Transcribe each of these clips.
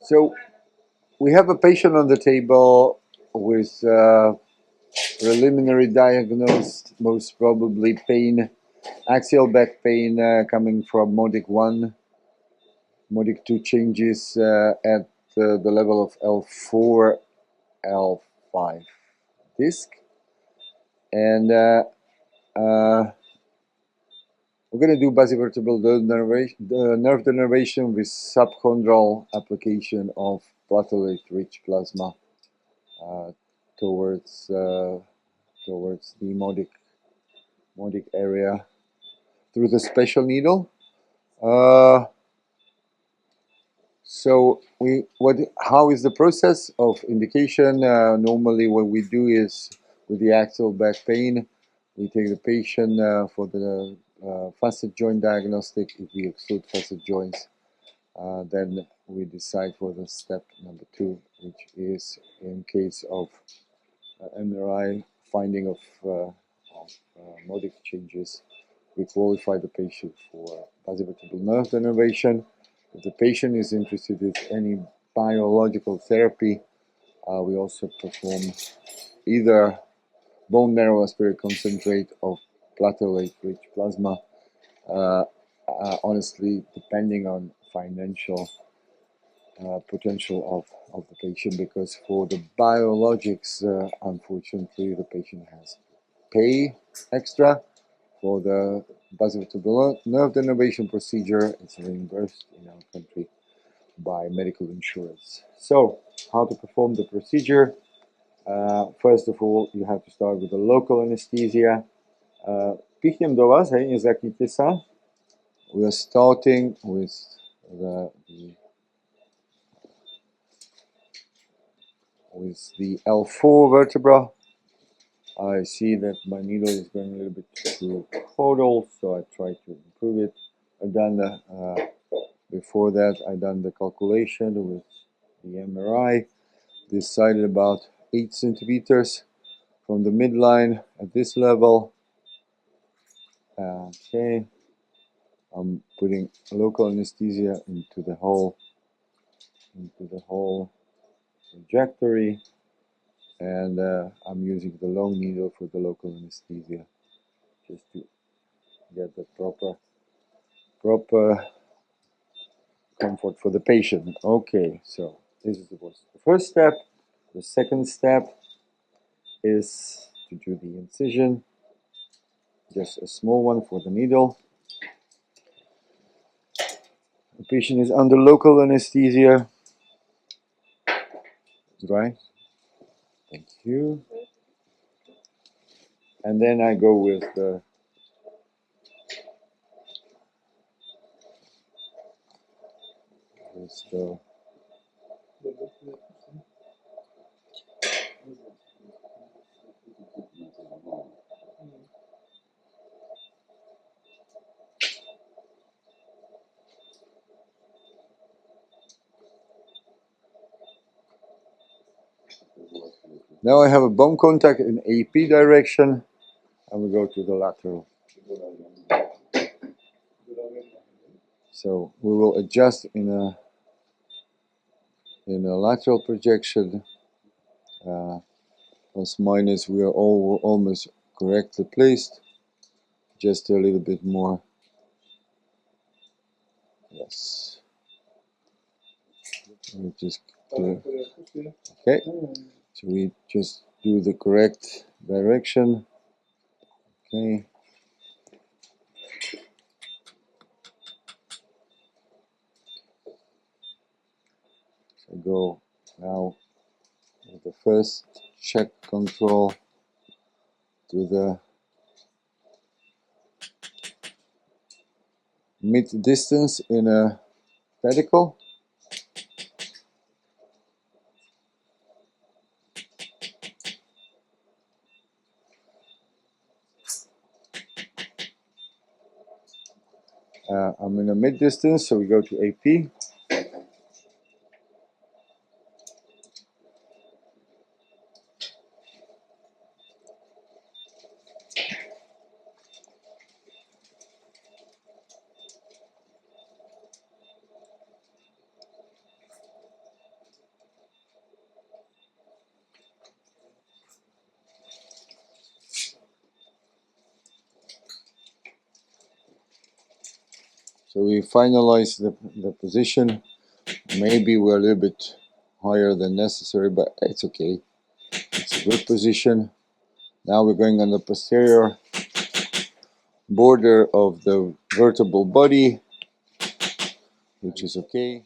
So we have a patient on the table with preliminary diagnosed, most probably pain, axial back pain coming from modic 1, modic 2 changes at the level of L4, L5 disc. And we're going to do basivertebral nerve denervation with subchondral application of platelet-rich plasma towards the modic area through the special needle. How is the process of indication? Normally, what we do is with the axial back pain, we take the patient for the facet joint diagnostic. If we exclude facet joints, then we decide for the step number 2, which is in case of MRI finding of modic changes, we qualify the patient for basivertebral nerve denervation. If the patient is interested in any biological therapy, we also perform either bone marrow aspirate concentrate of platelet-rich plasma, honestly, depending on financial potential of the patient, because for the biologics, unfortunately, the patient has to pay extra. For the basivertebral nerve denervation procedure, it's reimbursed in our country by medical insurance. So, how to perform the procedure? First of all, you have to start with a local anesthesia. Pichnem do vás, hej, nezaknite sa. We are starting with the L4 vertebra. I see that my needle is going a little bit too caudal, so I try to improve it. I've done before that, I done the calculation with the MRI. Decided about 8 centimeters from the midline at this level. Okay, I'm putting local anesthesia into the whole trajectory, and I'm using the long needle for the local anesthesia just to get the proper comfort for the patient. Okay, so this was the first step. The second step is to do the incision, just a small one for the needle. The patient is under local anesthesia. Right? Thank you. And then I go with the now I have a bone contact in AP direction, and we go to the lateral. So we will adjust in a lateral projection. Plus minus, we are all almost correctly placed. Just a little bit more. Yes. We just do. Okay. So we just do the correct direction. Okay. So go now with the first check control to the mid distance in a pedicle. I'm in a mid distance, so we go to AP. So we finalize the position. Maybe we're a little bit higher than necessary, but it's okay. It's a good position. Now we're going on the posterior border of the vertebral body, which is okay.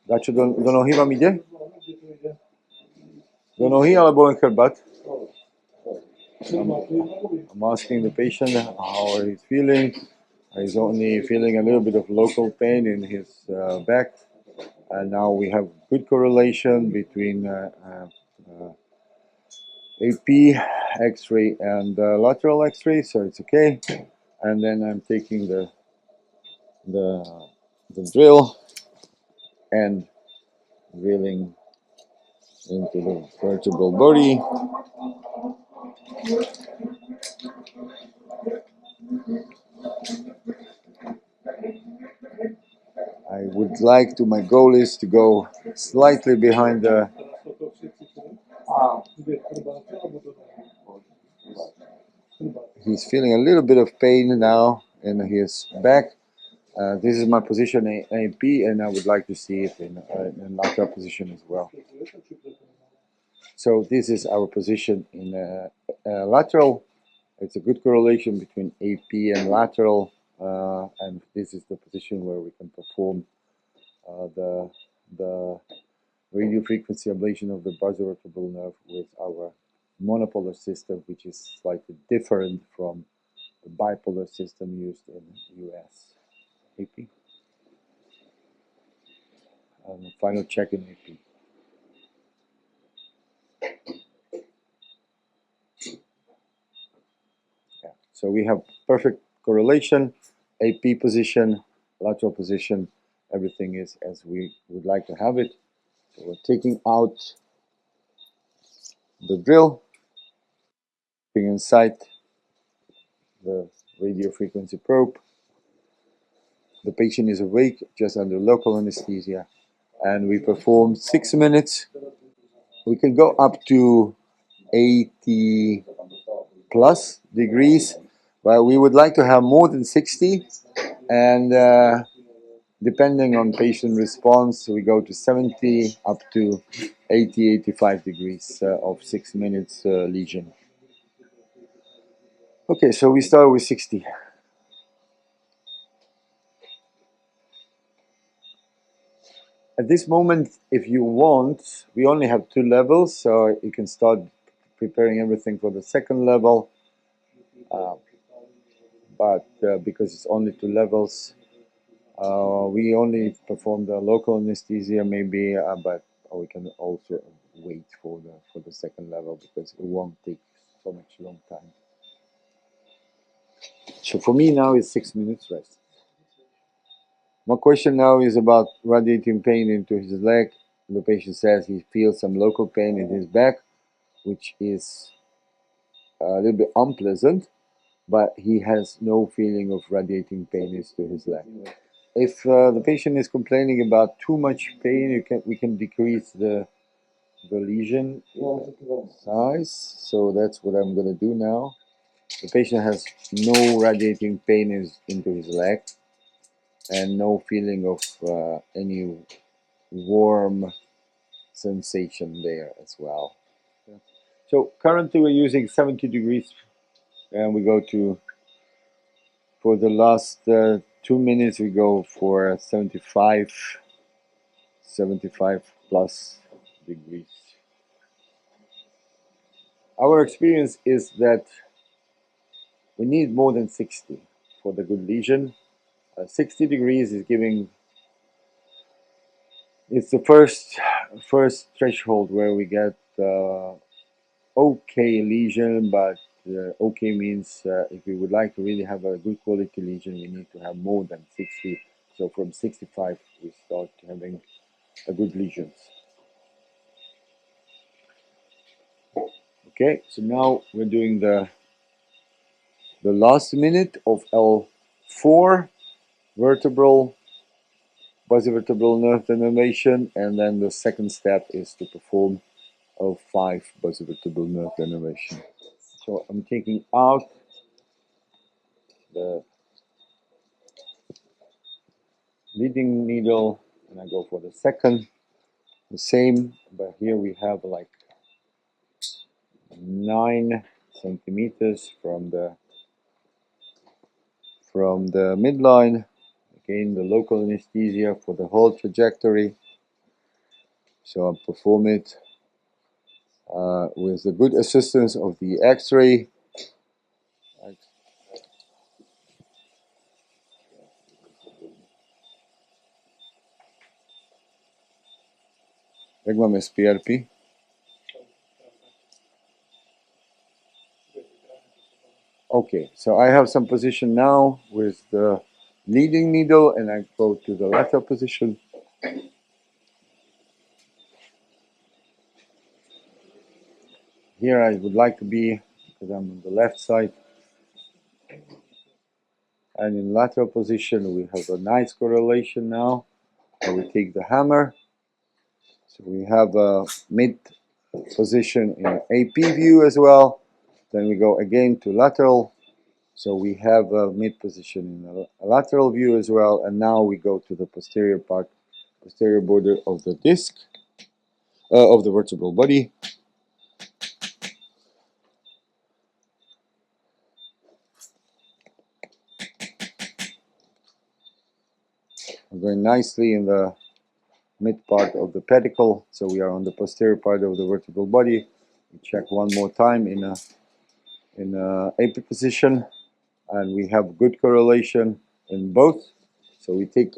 Dačo, do nohy vám ide? Do nohy alebo len chrbát? I'm asking the patient how he's feeling. He's only feeling a little bit of local pain in his back. And now we have good correlation between AP, X-ray, and lateral X-ray, so it's okay. And then I'm taking the drill and drilling into the vertebral body. I would like to, my goal is to go slightly behind the he's feeling a little bit of pain now in his back. This is my position AP, and I would like to see it in lateral position as well. So this is our position in lateral. It's a good correlation between AP and lateral, and this is the position where we can perform the radio frequency ablation of the basivertebral nerve with our monopolar system, which is slightly different from the bipolar system used in the US. AP. And final check in AP. Yeah. So we have perfect correlation, AP position, lateral position, everything is as we would like to have it. So we're taking out the drill, putting inside the radio frequency probe. The patient is awake, just under local anesthesia, and we perform 6 minutes. We can go up to 80 plus degrees, but we would like to have more than 60, and depending on patient response, we go to 70 up to 80, 85 degrees of 6 minutes lesion. Okay, so we start with 60. At this moment, if you want, we only have 2 levels, so you can start preparing everything for the second level. But because it's only 2 levels, we only perform the local anesthesia maybe, but we can also wait for the second level because it won't take so much long time. So for me now it's 6 minutes rest. My question now is about radiating pain into his leg. The patient says he feels some local pain in his back, which is a little bit unpleasant, but he has no feeling of radiating pain into his leg. If the patient is complaining about too much pain, we can decrease the lesion size. So that's what I'm going to do now. The patient has no radiating pain into his leg and no feeling of any warm sensation there as well. So currently we're using 70 degrees, and we go to, for the last 2 minutes, we go for 75 plus degrees. Our experience is that we need more than 60 for the good lesion. 60 degrees is giving, it's the first threshold where we get okay lesion, but okay means if we would like to really have a good quality lesion, we need to have more than 60. So from 65, we start having a good lesions. Okay, so now we're doing the last minute of L4 basivertebral nerve denervation, and then the second step is to perform L5 basivertebral nerve denervation. So I'm taking out the leading needle, and I go for the second. The same, but here we have like 9 centimeters from the midline. Again, the local anesthesia for the whole trajectory. So I perform it with the good assistance of the X-ray. Regmam es PRP. Okay, so I have some position now with the leading needle, and I go to the lateral position. Here I would like to be, because I'm on the left side. And in lateral position, we have a nice correlation now. So we take the hammer. So we have a mid position in AP view as well. Then we go again to lateral. So we have a mid position in a lateral view as well. And now we go to the posterior part, posterior border of the disc, of the vertebral body. We're going nicely in the mid part of the pedicle. So we are on the posterior part of the vertebral body. We check one more time in a AP position, and we have good correlation in both. So we take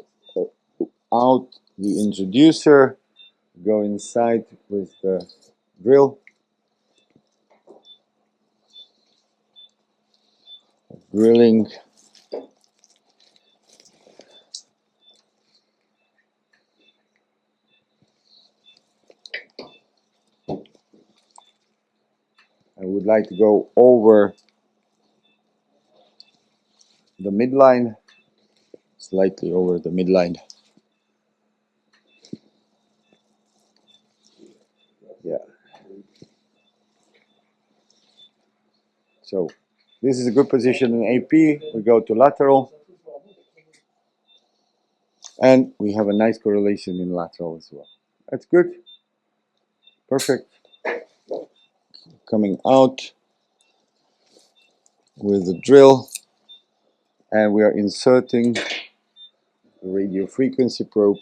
out the introducer, go inside with the drill, drilling. I would like to go over the midline, slightly over the midline. Yeah. So this is a good position in AP. We go to lateral, and we have a nice correlation in lateral as well. That's good. Perfect. Coming out with the drill, and we are inserting the radio frequency probe